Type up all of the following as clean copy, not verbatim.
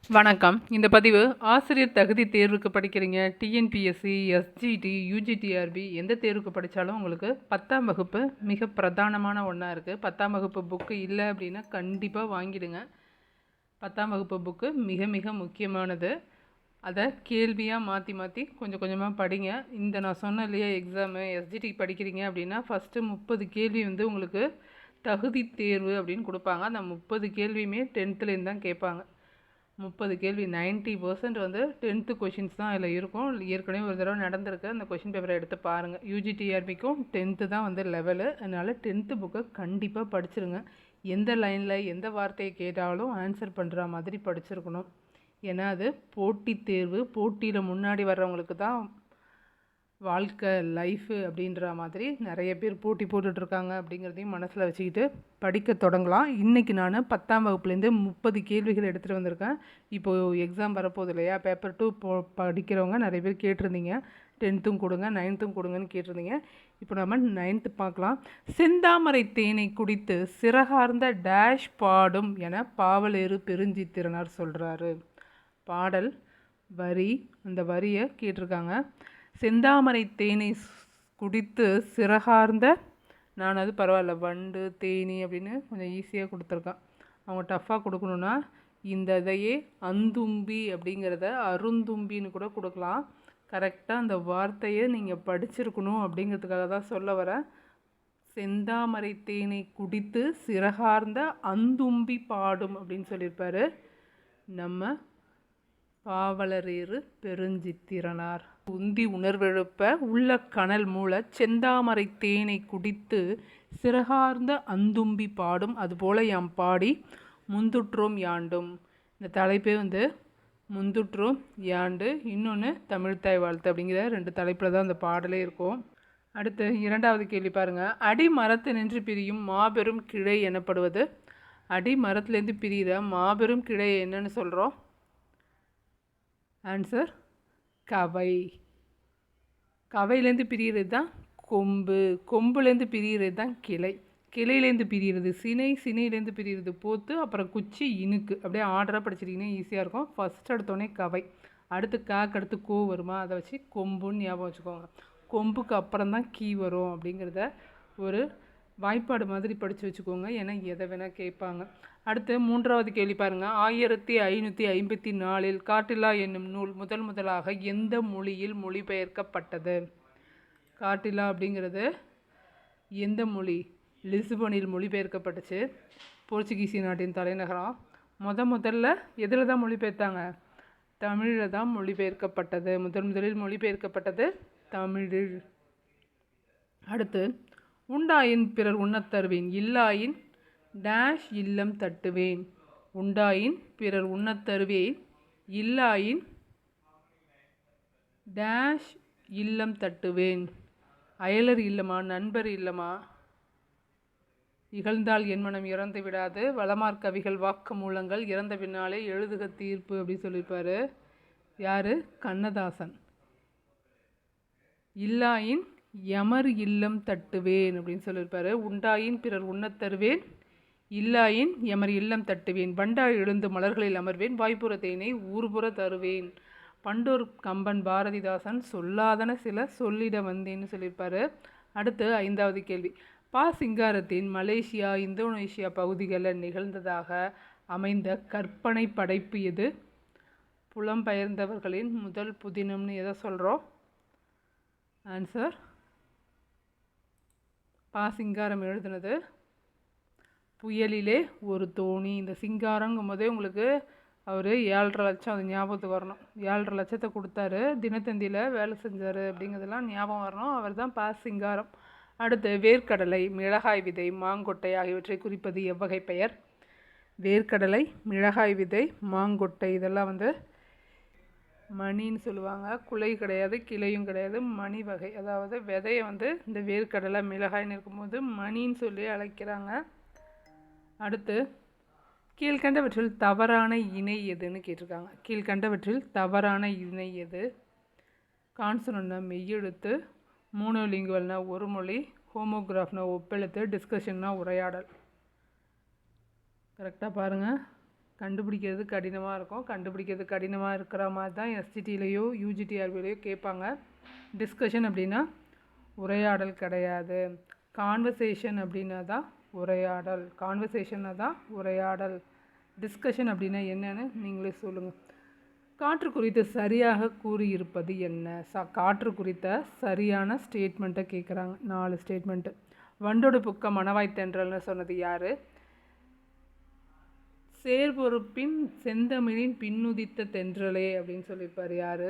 வணக்கம். இந்த பதிவு ஆசிரியர் தகுதி தேர்வுக்கு படிக்கிறீங்க. டிஎன்பிஎஸ்சி, எஸ்ஜிடி, யூஜிடிஆர்பி எந்த தேர்வுக்கு படித்தாலும் உங்களுக்கு 10ஆம் வகுப்பு மிக பிரதானமான ஒன்றா இருக்குது. 10ஆம் வகுப்பு புக்கு இல்லை அப்படின்னா கண்டிப்பாக வாங்கிடுங்க. 10ஆம் வகுப்பு புக்கு மிக மிக முக்கியமானது. அதை கேள்வியாக மாற்றி மாற்றி கொஞ்சம் கொஞ்சமாக படிங்க. இந்த நான் சொன்ன இல்லையா எக்ஸாமு எஸ்ஜிடி படிக்கிறீங்க அப்படின்னா ஃபஸ்ட்டு 30 கேள்வி உங்களுக்கு தகுதி தேர்வு அப்படின்னு கொடுப்பாங்க. அந்த 30 கேள்வியுமே 10th தான் கேட்பாங்க. 30 கேள்வி 90% 10th கொஷின்ஸ் தான் அதில் இருக்கும். ஏற்கனவே ஒரு தடவை நடந்திருக்கு. அந்த கொஷின் பேப்பரை எடுத்து பாருங்கள். யூஜிடிஆர்பிக்கும் 10th தான் லெவலு. அதனால் 10th புக்கை கண்டிப்பாக படிச்சிருங்க. எந்த லைனில் எந்த வார்த்தையை கேட்டாலும் ஆன்சர் பண்ணுற மாதிரி படிச்சிருக்கணும். ஏன்னா அது போட்டித் தேர்வு. போட்டியில் முன்னாடி வர்றவங்களுக்கு தான் வாழ்க்கை லைஃபு அப்படின்ற மாதிரி நிறைய பேர் போட்டி போட்டுட்ருக்காங்க. அப்படிங்கிறதையும் மனசில் வச்சுக்கிட்டு படிக்க தொடங்கலாம். இன்றைக்கி நான் 10ஆம் வகுப்புலேருந்து 30 கேள்விகள் எடுத்துகிட்டு வந்திருக்கேன். இப்போது எக்ஸாம் வரப்போகுது இல்லையா, பேப்பர் 2 படிக்கிறவங்க நிறைய பேர் கேட்டிருந்தீங்க. 10th கொடுங்க 9th கொடுங்கன்னு கேட்டிருந்தீங்க. இப்போ நம்ம 9th பார்க்கலாம். செந்தாமரை தேனை குடித்து சிறகார்ந்த டேஷ் பாடும் என பாவலேறு பெருஞ்சித்திரனார் சொல்கிறாரு. பாடல் வரி, அந்த வரியை கேட்டிருக்காங்க. செந்தாமரை தேனை குடித்து சிறகார்ந்த, நான் அது பரவாயில்ல, வண்டு தேனி அப்படின்னு கொஞ்சம் ஈஸியாக கொடுத்துருக்கான். அவங்க டஃப்பாக கொடுக்கணுன்னா இந்த இதையே அந்தும்பி அப்படிங்கிறத அருந்தும்பின்னு கூட கொடுக்கலாம். கரெக்டாக அந்த வார்த்தையை நீங்கள் படிச்சிருக்கணும் அப்படிங்கிறதுக்காக தான் சொல்ல வரேன். செந்தாமரை தேனை குடித்து சிறகார்ந்த அந்தும்பி பாடும் அப்படின்னு சொல்லியிருப்பாரு நம்ம பாவலரேறு பெருஞ்சித்திரனார். உந்தி உணர்வெழுப்ப உள்ள கனல் மூல செந்தாமரை தேனை குடித்து சிறகார்ந்த அந்தும்பி பாடும், அதுபோல் யாம் பாடி முந்துற்றோம் யாண்டும். இந்த தலைப்பே முந்துற்றோம் யாண்டு, இன்னொன்று தமிழ்த்தாய் வாழ்த்து அப்படிங்கிற 2 தலைப்பில் தான் அந்த பாடலே இருக்கும். அடுத்து 2வது கேள்வி பாருங்கள். அடி மரத்து நின்று பிரியும் மாபெரும் கிளை எனப்படுவது. அடி மரத்துலேருந்து பிரிகிற மாபெரும் கிளை என்னன்னு சொல்கிறோம்? ஆன்சர் கவை. கவையிலேருந்து பிரிகிறது தான் கொம்பு. கொம்புலேருந்து பிரிகிறது தான் கிளை. கிளையிலேருந்து பிரிகிறது சினை. சினையிலேருந்து பிரிகிறது போத்து. அப்புறம் குச்சி, இனுக்கு. அப்படியே ஆர்டராக படிச்சிட்டிங்கன்னா ஈஸியாக இருக்கும். ஃபஸ்ட் எடுத்தோடனே கவை, அடுத்து காக்கு, அடுத்து கோ வருமா, அதை வச்சு கொம்புன்னு ஞாபகம் வச்சுக்கோங்க. கொம்புக்கு அப்புறம் தான் கீ வரும் அப்படிங்கிறத ஒரு வாய்ப்பாடு மாதிரி படித்து வச்சுக்கோங்க. ஏன்னா எதை வேணால் கேட்பாங்க. அடுத்து 3வது கேள்வி பாருங்கள். 1554 காட்டிலா என்னும் நூல் முதலாக எந்த மொழியில் மொழிபெயர்க்கப்பட்டது? காட்டிலா அப்படிங்கிறது எந்த மொழி? லிஸ்பனில் மொழிபெயர்க்கப்பட்டுச்சு. போர்ச்சுகீசிய நாட்டின் தலைநகரம். முதல்ல எதில் தான் மொழிபெயர்த்தாங்க? தமிழில் தான் மொழிபெயர்க்கப்பட்டது. முதலில் மொழிபெயர்க்கப்பட்டது தமிழில். அடுத்து, உண்டாயின் பிறர் உண்ணத் தருவேன், இல்லாயின் டேஷ் இல்லம் தட்டுவேன். உண்டாயின் பிறர் உண்ணத் தருவேன், இல்லாயின் டேஷ் இல்லம் தட்டுவேன். அயலர் இல்லமா, நண்பர் இல்லமா? இகழ்ந்தால் என் மனம் இறந்து விடாது, வளமார் கவிகள் வாக்கு மூலங்கள், இறந்த பின்னாலே எழுதுக தீர்ப்பு அப்படின்னு சொல்லியிருப்பாரு. யார்? கண்ணதாசன். இல்லாயின் யமர் இல்லம் தட்டுவேன் அப்படின்னு சொல்லியிருப்பாரு. உண்டாயின் பிறர் உண்ணத் தருவேன், இல்லாயின் எமர் இல்லம் தட்டுவேன். வண்டாய் எழுந்து மலர்களில் அமர்வேன், வாய்ப்புற தேனை ஊர்புற தருவேன். பண்டோர் கம்பன் பாரதிதாசன் சொல்லாதன சில சொல்லிட வந்தேன்னு சொல்லியிருப்பாரு. அடுத்து 5வது கேள்வி. பா. சிங்காரத்தின் மலேசியா, இந்தோனேஷியா பகுதிகளில் நிகழ்ந்ததாக அமைந்த கற்பனை படைப்பு எது? புலம்பெயர்ந்தவர்களின் முதல் புதினம்னு எதை சொல்கிறோம்? ஆன்சர் பா. சிங்காரம் எழுதுனது புயலிலே ஒரு தோணி. இந்த சிங்காரங்கும் போதே உங்களுக்கு அவர் 7.5 லட்சம், அது ஞாபகத்துக்கு வரணும். 7.5 லட்சத்தை கொடுத்தாரு, தினத்தந்தியில் வேலை செஞ்சார் அப்படிங்கிறதெல்லாம் ஞாபகம் வரணும். அவர் தான் பா. சிங்காரம். அடுத்து, வேர்க்கடலை, மிளகாய் விதை, மாங்கொட்டை ஆகியவற்றை குறிப்பது எவ்வகை பெயர்? வேர்க்கடலை, மிளகாய் விதை, மாங்கொட்டை இதெல்லாம் மணின்னு சொல்லுவாங்க. குலை கிடையாது, கிளையும் கிடையாது, மணி வகை. அதாவது விதையை இந்த வேர்க்கடலை, மிளகாய்னு இருக்கும்போது மணின்னு சொல்லி அழைக்கிறாங்க. அடுத்து, கீழ்கண்டவற்றில் தவறான இணை எதுன்னு கேட்டிருக்காங்க. கீழ்கண்டவற்றில் தவறான இணை எது? கான்சனன்னா மெய்யெழுத்து, மோனோலிங்குவல்னா ஒரு மொழி, ஹோமோகிராஃப்னா ஒப்பெழுத்து, டிஸ்கஷன்னா உரையாடல். கரெக்டாக பாருங்கள். கண்டுபிடிக்கிறது கடினமாக இருக்கும். கண்டுபிடிக்கிறது கடினமாக இருக்கிற மாதிரி தான் எஸ்ஜிடிலேயோ யூஜிடிஆர்பிலையோ கேட்பாங்க. டிஸ்கஷன் அப்படின்னா உரையாடல் கிடையாது. கான்வர்சேஷன் அப்படின்னா தான் உரையாடல். கான்வர்சேஷனாக தான் உரையாடல். டிஸ்கஷன் அப்படின்னா என்னன்னு நீங்களே சொல்லுங்கள். காற்று குறித்து சரியாக கூறியிருப்பது என்ன? காற்று குறித்த சரியான ஸ்டேட்மெண்ட்டை கேட்குறாங்க. 4 ஸ்டேட்மெண்ட்டு. வண்டோடு புக்க மணவாய் தென்றல்னு சொன்னது யார்? சேர்பொறுப்பின் செந்தமிழின் பின்னுதித்த தென்றலே அப்படின்னு சொல்லியிருப்பார் யார்?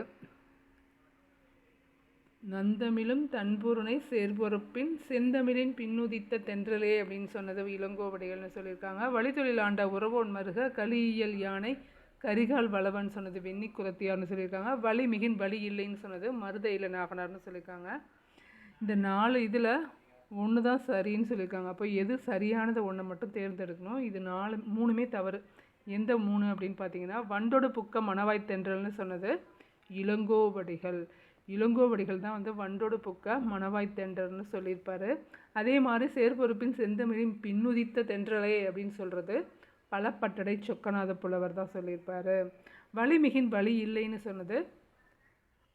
நந்தமிழும் தன்பொருணை சேர்பொறுப்பின் செந்தமிழின் பின்னுதித்த தென்றலே அப்படின்னு சொன்னது இளங்கோவடிகள்னு சொல்லியிருக்காங்க. வழித்தொழில் ஆண்ட உறவோன் மருக கலியியல் யானை கரிகால் வளவன் சொன்னது வெண்ணி குரத்தியார்னு சொல்லியிருக்காங்க. வலி மிகின் வலி இல்லைன்னு சொன்னது மருத இளநாகனார்னு சொல்லியிருக்காங்க. இந்த 4 இதில் ஒன்று தான் சரின்னு சொல்லியிருக்காங்க. அப்போ எது சரியானது ஒன்றை மட்டும் தேர்ந்தெடுக்கணும். இது 3மே தவறு. எந்த 3 அப்படின்னு பார்த்தீங்கன்னா, வண்டோடு புக்க மணவாய் தென்றல்னு சொன்னது இளங்கோவடிகள். இளங்கோவடிகள் தான் வண்டோடு புக்க மணவாய் தென்றல்னு சொல்லியிருப்பார். அதே மாதிரி சேர்பொறுப்பின் செந்தமிழின் பின்னுதித்த தென்றலே அப்படின்னு சொல்கிறது பலப்பட்டடை சொக்கநாத புலவர் தான் சொல்லியிருப்பார். வலிமிகின் வலி இல்லைன்னு சொன்னது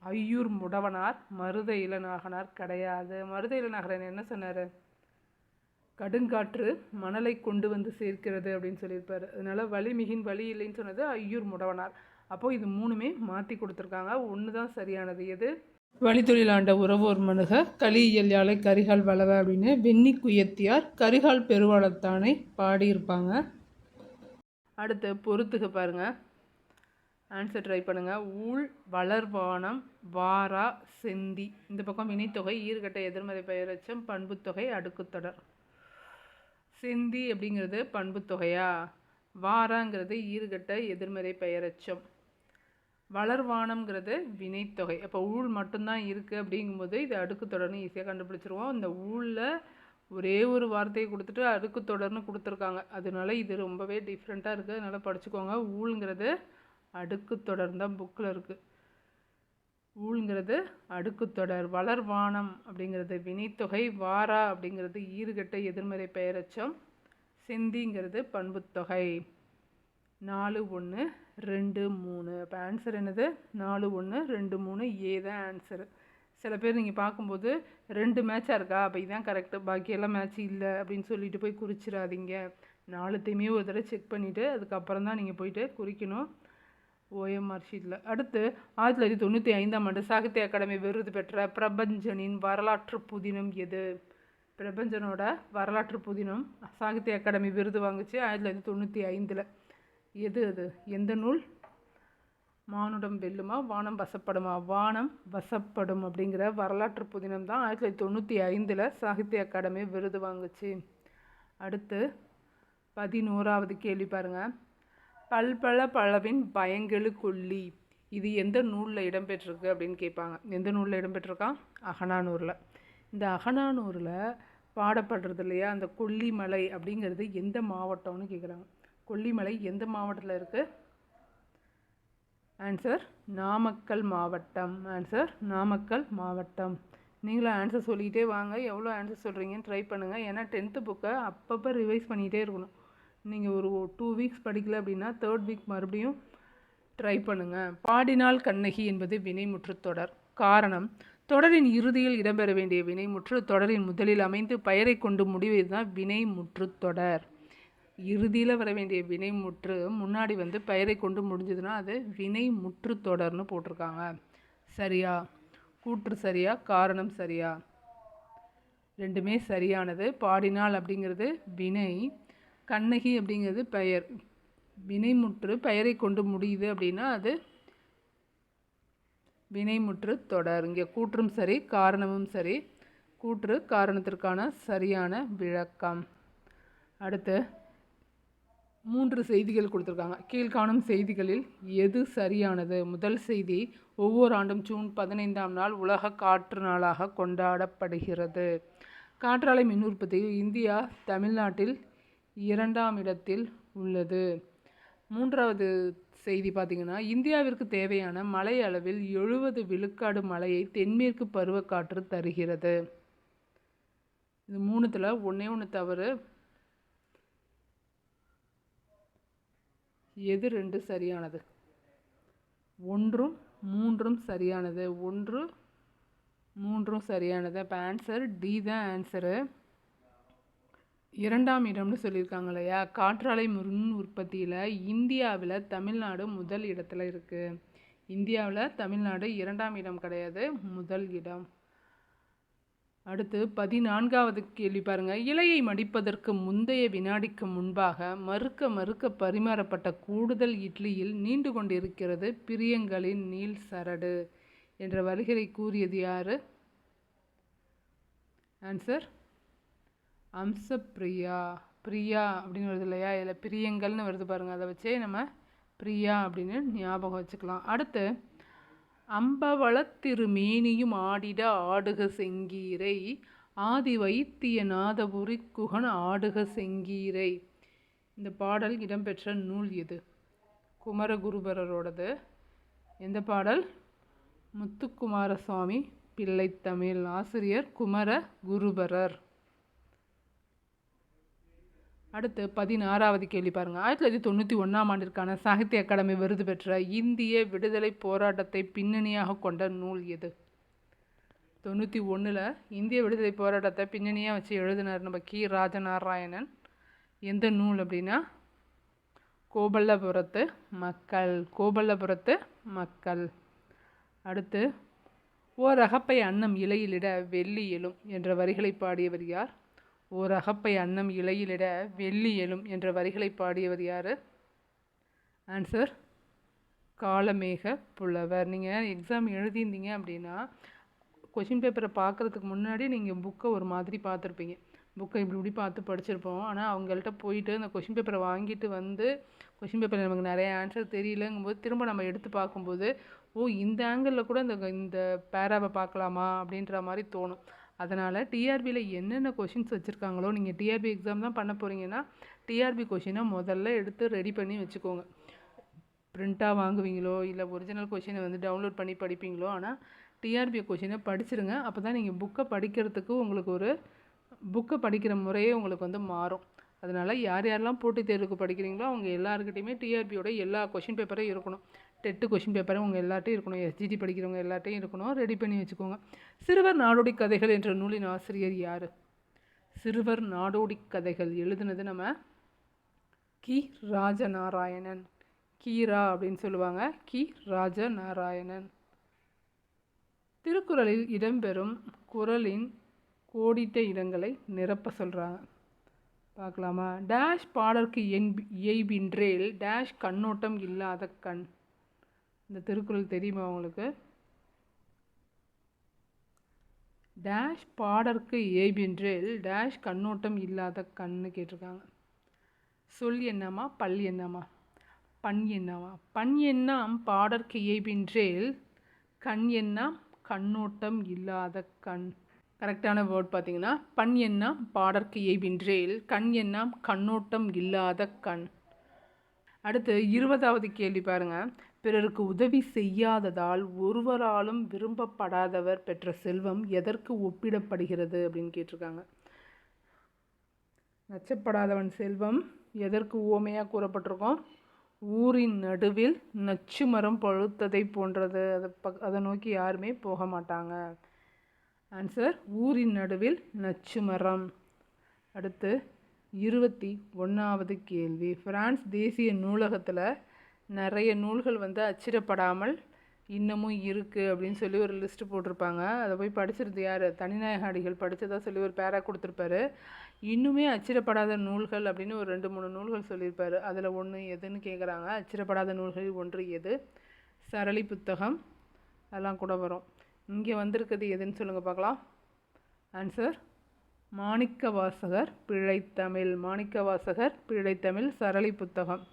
ஐயூர் முடவனார். மருத இளநாகனார் கிடையாது. மருத இளநாகரன் என்ன சொன்னார்? கடுங்காற்று மணலை கொண்டு வந்து சேர்க்கிறது அப்படின்னு சொல்லியிருப்பார். அதனால் வலிமிகின் வலி இல்லைன்னு சொன்னது ஐயூர் முடவனார். அப்போது இது 3மே மாற்றி கொடுத்துருக்காங்க. ஒன்று தான் சரியானது. எது? வழித்தொழிலாண்ட உறவோர் மனுக கலியியல் யாழை கரிகால் வளவ அப்படின்னு வெண்ணி குயத்தியார் கரிகால் பெருவளத்தானை பாடியிருப்பாங்க. அடுத்து பொறுத்துக பாருங்கள். ஆன்சர் ட்ரை பண்ணுங்கள். ஊழ் வளர்வானம் வாரா செந்தி. இந்த பக்கம் வினைத்தொகை ஈறுகட்ட எதிர்மறை பெயரச்சம் பண்புத்தொகை அடுக்குத்தொடர். செந்தி அப்படிங்கிறது பண்புத்தொகையா? வாராங்கிறது ஈறுகட்ட எதிர்மறை பெயரச்சம். வளர்வானம்ங்கிறது வினைத்தொகை. அப்போ ஊழ் மட்டும்தான் இருக்குது அப்படிங்கும்போது இது அடுக்குத்தொடர்னு ஈஸியாக கண்டுபிடிச்சிருவோம். இந்த ஊழில் ஒரே ஒரு வார்த்தையை கொடுத்துட்டு அடுக்குத்தொடர்னு கொடுத்துருக்காங்க. அதனால இது ரொம்பவே டிஃப்ரெண்ட்டாக இருக்குது. அதனால் படிச்சுக்கோங்க. ஊழுங்கிறது அடுக்குத்தொடர் தான் புக்கில் இருக்குது. ஊழுங்கிறது அடுக்குத்தொடர். வளர்வானம் அப்படிங்கிறது வினைத்தொகை. வாரா அப்படிங்கிறது ஈறுகட்ட எதிர்மறை பெயரச்சம். செந்திங்கிறது பண்புத்தொகை. 4 1 2 3. இப்போ ஆன்சர் என்னது? 4 1 2 3 ஏ தான் ஆன்சரு. சில பேர் நீங்கள் பார்க்கும்போது 2 மேட்சாக இருக்கா, அப்போ இதுதான் கரெக்டு, பாக்கியெல்லாம் மேட்ச் இல்லை அப்படின்னு சொல்லிட்டு போய் குறிச்சிடாதீங்க. 4த்தையுமே ஒரு தடவை செக் பண்ணிவிட்டு அதுக்கப்புறம் தான் நீங்கள் போயிட்டு குறிக்கணும் ஓஎம்ஆர் ஷீட்டில். அடுத்து 1995ஆம் ஆண்டு சாகித்ய அகாடமி விருது பெற்ற பிரபஞ்சனின் வரலாற்று புதினம் எது? பிரபஞ்சனோட வரலாற்று புதினம் சாகித்ய அகாடமி விருது வாங்குச்சு 1995. எது அது? எந்த நூல்? மானுடம் வெல்லுமா வானம் வசப்படுமா? வானம் வசப்படும் அப்படிங்கிற வரலாற்று புதினம் தான் 1995 சாகித்ய அகாடமி விருது வாங்குச்சு. அடுத்து 11வது கேள்வி பாருங்கள். பல்பல பழவின் பயங்கெழு கொல்லி. இது எந்த நூலில் இடம்பெற்றிருக்கு அப்படின்னு கேட்பாங்க. எந்த நூலில் இடம்பெற்றிருக்கா? அகநானூரில். இந்த அகநானூரில் பாடப்படுறது இல்லையா அந்த கொல்லிமலை அப்படிங்கிறது எந்த மாவட்டம்னு கேட்குறாங்க. கொல்லிமலை எந்த மாவட்டத்தில் இருக்குது? ஆன்சர் நாமக்கல் மாவட்டம். ஆன்சர் நாமக்கல் மாவட்டம். நீங்களும் ஆன்சர் சொல்லிகிட்டே வாங்க. எவ்வளோ ஆன்சர் சொல்கிறீங்கன்னு ட்ரை பண்ணுங்கள். ஏன்னா 10th புக்கை அப்பப்போ ரிவைஸ் பண்ணிகிட்டே இருக்கணும். நீங்கள் ஒரு 2 வீக்ஸ் படிக்கல அப்படின்னா 3rd வீக் மறுபடியும் ட்ரை பண்ணுங்கள். பாடினாள் கண்ணகி என்பது வினைமுற்று தொடர். காரணம், தொடரின் இறுதியில் இடம்பெற வேண்டிய வினைமுற்று தொடரின் முதலில் அமைந்து பெயரை கொண்டு முடிவது தான் வினைமுற்று தொடர். இறுதியில் வர வேண்டிய வினைமுற்று முன்னாடி பெயரை கொண்டு முடிஞ்சதுன்னா அது வினைமுற்று தொடர்னு போட்டிருக்காங்க. சரியா? கூற்று சரியா? காரணம் சரியா? ரெண்டுமே சரியானது. பாடினாள் அப்படிங்கிறது வினை, கண்ணகி அப்படிங்கிறது பெயர். வினைமுற்று பெயரை கொண்டு முடியுது அப்படின்னா அது வினைமுற்று தொடர். இங்கே கூற்றும் சரி, காரணமும் சரி. கூற்று காரணத்திற்கான சரியான விளக்கம். அடுத்து 3 செய்திகள் கொடுத்துருக்காங்க. கீழ்காணும் செய்திகளில் எது சரியானது? முதல் செய்தி, ஒவ்வொரு ஆண்டும் ஜூன் 15ஆம் நாள் உலக காற்று நாளாக கொண்டாடப்படுகிறது. காற்றாலை மின் உற்பத்தியில் இந்தியா தமிழ்நாட்டில் 2ஆம் இடத்தில் உள்ளது. 3வது செய்தி பார்த்திங்கன்னா, இந்தியாவிற்கு தேவையான மழை அளவில் 70 விழுக்காடு மழையை தென்மேற்கு பருவக்காற்று தருகிறது. இது 3ல் ஒன்றே ஒன்று தவறு. எது 2 சரியானது? 1ம் 3ம் சரியானது. 1 3ம் சரியானது. அப்போ ஆன்சர் டி தான் ஆன்சரு. 2ஆம் இடம்னு சொல்லியிருக்காங்க இல்லையா? காற்றாலை மின் உற்பத்தியில் இந்தியாவில் தமிழ்நாடு முதல் இடத்துல இருக்குது. இந்தியாவில் தமிழ்நாடு 2ஆம் இடம் கிடையாது, முதல் இடம். அடுத்து 14வது கேள்வி பாருங்க. இலையை மடிப்பதற்கு முந்தைய வினாடிக்கு முன்பாக மறுக்க பரிமாறப்பட்ட கூடுதல் இட்லியில் நீண்டு கொண்டிருக்கிறது பிரியங்களின் நீள் சரடு என்ற வரிகளை கூறியது யாரு? ஆன்சர் அம்சப்பிரியா. பிரியா அப்படின்னு வருது இல்லையா? இதில் பிரியங்கள்னு வருது பாருங்கள், அதை வச்சே நம்ம பிரியா அப்படின்னு ஞாபகம் வச்சுக்கலாம். அடுத்து அம்பவளத்திருமேனியும் ஆடிட ஆடுக செங்கீரை ஆதி வைத்திய நாதபுரி குகன் ஆடுக செங்கீரை. இந்த பாடல் இடம்பெற்ற நூல் எது? குமரகுருபரரோடது. எந்த பாடல்? முத்துக்குமாரசுவாமி பிள்ளைத்தமிழ். ஆசிரியர் குமரகுருபரர். அடுத்து 16வது கேள்வி பாருங்கள். 1991ஆம் ஆண்டிற்கான சாகித்ய அகாடமி விருது பெற்ற இந்திய விடுதலை போராட்டத்தை பின்னணியாக கொண்ட நூல் எது? 91ல் இந்திய விடுதலை போராட்டத்தை பின்னணியாக வச்சு எழுதினார் நம்ம கி. ராஜநாராயணன். எந்த நூல் அப்படின்னா கோபல்லபுரத்து மக்கள். கோபல்லபுரத்து மக்கள். அடுத்து ஓர் அகப்பை அன்னம் இலையிலிட வெள்ளி எழும் என்ற வரிகளை பாடியவர் யார்? ஓர் அகப்பை அன்னம் இலையிலிட வெள்ளி எழும் என்ற வரிகளை பாடியவர் யார்? ஆன்சர் காலமேக புலவர். நீங்கள் எக்ஸாம் எழுதியிருந்தீங்க அப்படின்னா கொஷின் பேப்பரை பார்க்குறதுக்கு முன்னாடி நீங்கள் புக்கை ஒரு மாதிரி பார்த்துருப்பீங்க. புக்கை இப்படி பார்த்து படிச்சிருப்போம். ஆனால் அவங்கள்ட்ட போயிட்டு அந்த கொஷின் பேப்பரை வாங்கிட்டு வந்து கொஷின் பேப்பரில் நமக்கு நிறைய ஆன்சர் தெரியலங்கும்போது திரும்ப நம்ம எடுத்து பார்க்கும்போது இந்த ஆங்கிளில் கூட இந்த பேராவை பார்க்கலாமா அப்படின்ற மாதிரி தோணும். அதனால் டிஆர்பியில் என்னென்ன கொஷின்ஸ் வச்சுருக்காங்களோ, நீங்கள் டிஆர்பி எக்ஸாம் தான் பண்ண போகிறீங்கன்னா டிஆர்பி கொஷினை முதல்ல எடுத்து ரெடி பண்ணி வச்சுக்கோங்க. பிரிண்ட்டாக வாங்குவீங்களோ இல்லை ஒரிஜினல் கொஷினை டவுன்லோட் பண்ணி படிப்பீங்களோ, ஆனால் டிஆர்பி கொஷினை படிச்சிருங்க. அப்போ தான் நீங்கள் புக்கை படிக்கிறதுக்கு உங்களுக்கு ஒரு புக்கை படிக்கிற முறையே உங்களுக்கு மாறும். அதனால் யாரெல்லாம் போட்டித் தேர்வுக்கு படிக்கிறீங்களோ அவங்க எல்லாருக்கிட்டையுமே டிஆர்பியோட எல்லா கொஷின் பேப்பரும் இருக்கணும். டெட்டு கொஷின் பேப்பரும் உங்கள் எல்லாட்டையும் இருக்கணும். எஸ்ஜிடி படிக்கிறவங்க எல்லாட்டையும் இருக்கணும். ரெடி பண்ணி வச்சுக்கோங்க. சிறுவர் நாடோடி கதைகள் என்ற நூலின் ஆசிரியர் யார்? சிறுவர் நாடோடி கதைகள் எழுதுனது நம்ம கி. ராஜநாராயணன். கீரா அப்படின்னு சொல்லுவாங்க. கி. ராஜநாராயணன். திருக்குறளில் இடம்பெறும் குறளின் கோடிட்ட இடங்களை நிரப்ப சொல்கிறாங்க. பார்க்கலாமா? டேஷ் பாடற்கு இயைபின்றேல் டேஷ் கண்ணோட்டம் இல்லாத கண். இந்த திருக்குறள் தெரியுமா உங்களுக்கு? டேஷ் பாடற்கு இயைபின்றேல் டேஷ் கண்ணோட்டம் இல்லாத கண்ணு கேட்டிருக்காங்க. சொல் என்னமா பல் என்னமா? பண் என்னமா? பண் என்னாம் பாடற்கு இயைபின்றேல் கண் என்னாம் கண்ணோட்டம் இல்லாத கண். கரெக்டான வேர்ட் பார்த்தீங்கன்னா பண் என்னாம் பாடற்கு இயைபின்றேல் கண் என்னாம் கண்ணோட்டம் இல்லாத கண். அடுத்து 20வது கேள்வி பாருங்கள். பிறருக்கு உதவி செய்யாததால் ஒருவராலும் விரும்பப்படாதவர் பெற்ற செல்வம் எதற்கு ஒப்பிடப்படுகிறது அப்படின்னு கேட்டிருக்காங்க. நச்சப்படாதவன் செல்வம் எதற்கு உவமையாக கூறப்பட்டிருக்கோம்? ஊரின் நடுவில் நச்சு மரம் பழுத்ததை போன்றது. அதை நோக்கி யாருமே போக மாட்டாங்க. ஆன்சர் ஊரின் நடுவில் நச்சு மரம். அடுத்து 21வது கேள்வி. பிரான்ஸ் தேசிய நூலகத்தில் நிறைய நூல்கள் அச்சிடப்படாமல் இன்னமும் இருக்குது அப்படின்னு சொல்லி ஒரு லிஸ்ட்டு போட்டிருப்பாங்க. அதை போய் படிச்சிருது யார்? தனிநாயக அடிகள் படித்ததாக சொல்லி ஒரு பேரா கொடுத்துருப்பாரு. இன்னுமே அச்சிடப்படாத நூல்கள் அப்படின்னு ஒரு 2-3 நூல்கள் சொல்லியிருப்பார். அதில் ஒன்று எதுன்னு கேட்குறாங்க. அச்சிடப்படாத நூல்களில் ஒன்று எது? சரளி புத்தகம் அதெல்லாம் கூட வரும். இங்கே வந்திருக்குது எதுன்னு சொல்லுங்கள் பார்க்கலாம். ஆன்சர் மாணிக்கவாசகர் பிழைத்தமிழ். மாணிக்கவாசகர் பிழைத்தமிழ் சரளி புத்தகம்.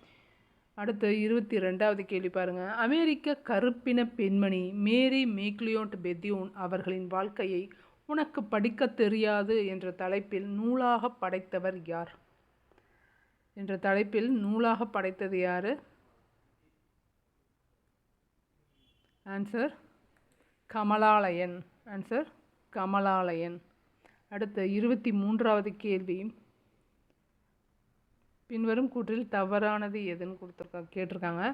அடுத்து 22வது கேள்வி பாருங்கள். அமெரிக்க கருப்பின பெண்மணி மேரி மேக்லியோட் பெத்யூன் அவர்களின் வாழ்க்கையை உனக்கு படிக்க தெரியாது என்ற தலைப்பில் நூலாக படைத்தவர் யார்? என்ற தலைப்பில் நூலாக படைத்தது யார்? ஆன்சர் கமலாலயன். ஆன்சர் கமலாலயன். அடுத்து 23வது கேள்வி. பின்வரும் கூற்றில் தவறானது எதுன்னு கேட்டிருக்காங்க.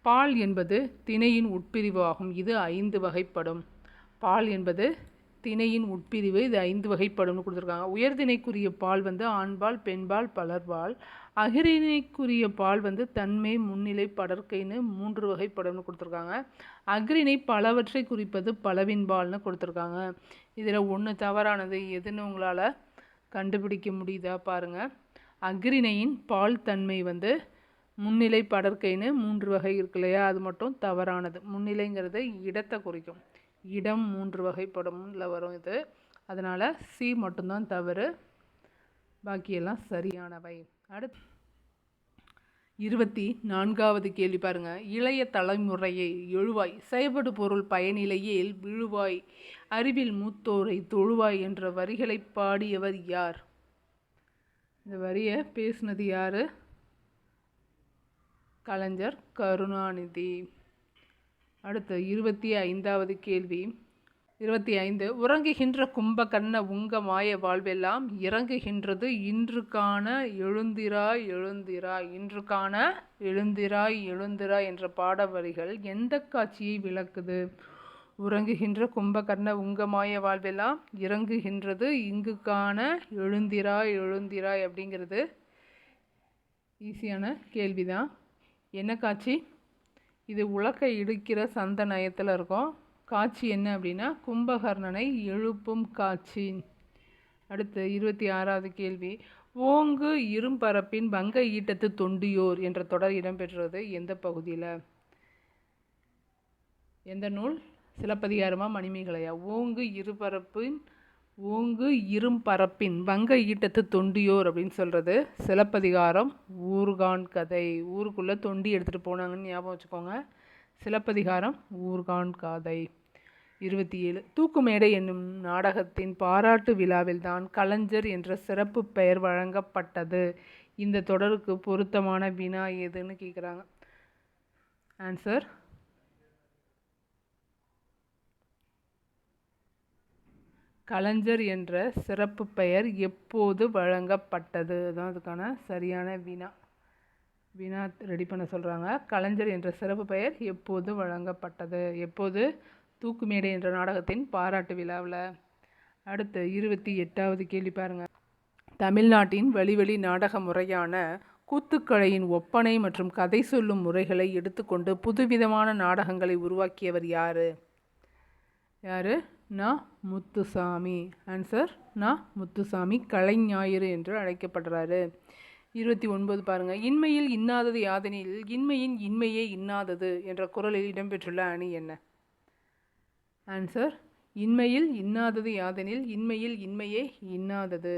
பால் என்பது திணையின் உட்பிரிவு ஆகும். இது 5 வகைப்படும். பால் என்பது திணையின் உட்பிரிவு. இது 5 வகைப்படும்னு கொடுத்துருக்காங்க. உயர்திணைக்குரிய பால் ஆண்பால், பெண்பால், பலர்பால். அஃறிணைக்குரிய பால் தன்மை, முன்னிலை, படர்க்கைன்னு 3 வகைப்படும்னு கொடுத்துருக்காங்க. அஃறிணை பலவற்றை குறிப்பது பலவின்பால்னு கொடுத்துருக்காங்க. இதில் ஒன்று தவறானது எதுன்னு உங்களால் கண்டுபிடிக்க முடியுதா பாருங்கள். அஃறிணையின் பால் தன்மை முன்னிலை, படர்க்கைன்னு 3 வகை இருக்கு இல்லையா, அது மட்டும் தவறானது. முன்னிலைங்கிறது இடத்தை குறிக்கும். இடம் 3 வகைப்படும்ல வரும் இது. அதனால் சி மட்டும்தான் தவறு, பாக்கியெல்லாம் சரியானவை. அடுத்து 24வது கேள்வி பாருங்க. இளைய தலைமுறையை எழுவாய், செயல்படு பொருள் பயனிலையில் விழுவாய், அறிவில் மூத்தோரை தொழுவாய் என்ற வரிகளை பாடியவர் யார்? இந்த வரியை பேசுனது யார்? கலைஞர் கருணாநிதி. அடுத்து 25வது கேள்வி. 25. உறங்குகின்ற கும்பகர்ண உங்க மாய வாழ்வெல்லாம் இறங்குகின்றது இன்று காண எழுந்திராய் எழுந்திராய். இன்று காண எழுந்திராய் எழுந்திராய் என்ற பாட வரிகள் எந்த காட்சியை விளக்குது? உறங்குகின்ற கும்பகர்ண உங்க மாய வாழ்வெல்லாம் இறங்குகின்றது இங்கு காண எழுந்திராய் எழுந்திராய் அப்படிங்கிறது ஈஸியான கேள்விதான். என்ன காட்சி? இது உலக்க இடிக்கிற சந்த நயத்தில் இருக்கும். காட்சி என்ன அப்படின்னா கும்பகர்ணனை எழுப்பும் காட்சி. அடுத்து 26வது கேள்வி. ஓங்கு இரும்பரப்பின் வங்க ஈட்டத்து தொண்டியோர் என்ற தொடர் இடம்பெற்றது எந்த பகுதியில்? எந்த நூல்? சிலப்பதிகாரமா மணிமேகலையா? ஓங்கு இரும்பரப்பின் வங்க ஈட்டத்து தொண்டியோர் அப்படின்னு சொல்கிறது சிலப்பதிகாரம். ஊர்கான் கதை. ஊருக்குள்ளே தொண்டி எடுத்துகிட்டு போனாங்கன்னு ஞாபகம் வச்சுக்கோங்க. சிலப்பதிகாரம் ஊர்கான் கதை. 27. தூக்குமேடை என்னும் நாடகத்தின் பாராட்டு விழாவில்தான் கலைஞர் என்ற சிறப்பு பெயர் வழங்கப்பட்டது. இந்த தொடருக்கு பொருத்தமான வினா எதுன்னு கேட்குறாங்க. ஆன்சர் கலைஞர் என்ற சிறப்பு பெயர் எப்போது வழங்கப்பட்டது தான் அதுக்கான சரியான வினா. வினா ரெடி பண்ண சொல்கிறாங்க. கலைஞர் என்ற சிறப்பு பெயர் எப்போது வழங்கப்பட்டது? எப்போது? தூக்குமேடை என்ற நாடகத்தின் பாராட்டு விழாவில். அடுத்து 28வது கேள்வி பாருங்கள். தமிழ்நாட்டின் வழிவழி நாடக முறையான கூத்துக்கலையின் ஒப்பனை மற்றும் கதை சொல்லும் முறைகளை எடுத்துக்கொண்டு புதுவிதமான நாடகங்களை உருவாக்கியவர் யார்? முத்துசாமி. ஆன்சர் முத்துசாமி. கலைஞாயிறு என்று அழைக்கப்படுறாரு. 29 பாருங்கள். இன்மையில் இன்னாதது யாதெனில் இன்மையின் இன்மையே இன்னாதது என்ற குறளில் இடம்பெற்றுள்ள அணி என்ன? ஆன்சர் இன்மையில் இன்னாதது யாதெனில் இன்மையில் இன்மையே இன்னாதது.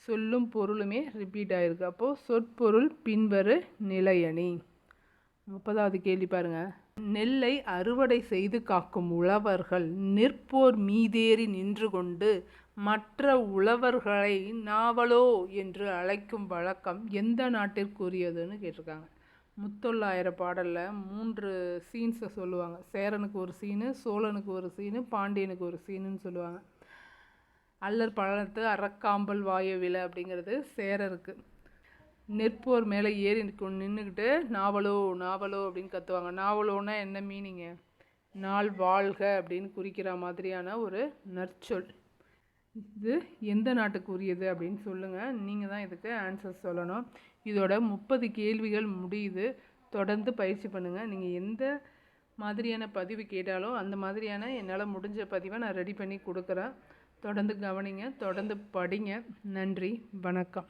சொல்லும் பொருளுமே ரிப்பீட் ஆகிருக்கு. அப்போது சொற்பொருள் பின்வரு நிலையணி. 30வது கேள்வி பாருங்கள். நெல்லை அறுவடை செய்து காக்கும் உழவர்கள் நிற்போர் மீதேறி நின்று கொண்டு மற்ற உழவர்களை நாவலோ என்று அழைக்கும் வழக்கம் எந்த நாட்டிற்குரியதுன்னு கேட்டிருக்காங்க. முத்தொள்ளாயிர பாடலில் 3 சீன்ஸை சொல்லுவாங்க. சேரனுக்கு ஒரு சீனு, சோழனுக்கு ஒரு சீனு, பாண்டியனுக்கு ஒரு சீனுன்னு சொல்லுவாங்க. அல்லர் பழனத்து அறக்காம்பல் வாயவில அப்படிங்கிறது சேரருக்கு. நெற்போர் மேலே ஏறி நின்றுக்கிட்டு நாவலோ நாவலோ அப்படின்னு கத்துவாங்க. நாவலோன்னா என்ன மீனிங்கு? நாள் வாழ்க அப்படின்னு குறிக்கிற மாதிரியான ஒரு நற்சொல். இது எந்த நாட்டுக்கு உரியது அப்படின்னு சொல்லுங்கள். நீங்கள் தான் இதுக்கு ஆன்சர் சொல்லணும். இதோட 30 கேள்விகள் முடியுது. தொடர்ந்து பயிற்சி பண்ணுங்கள். நீங்கள் எந்த மாதிரியான பதிவு கேட்டாலும் அந்த மாதிரியான என்னால் முடிஞ்ச பதிவை நான் ரெடி பண்ணி கொடுக்குறேன். தொடர்ந்து கவனிங்க, தொடர்ந்து படிங்க. நன்றி, வணக்கம்.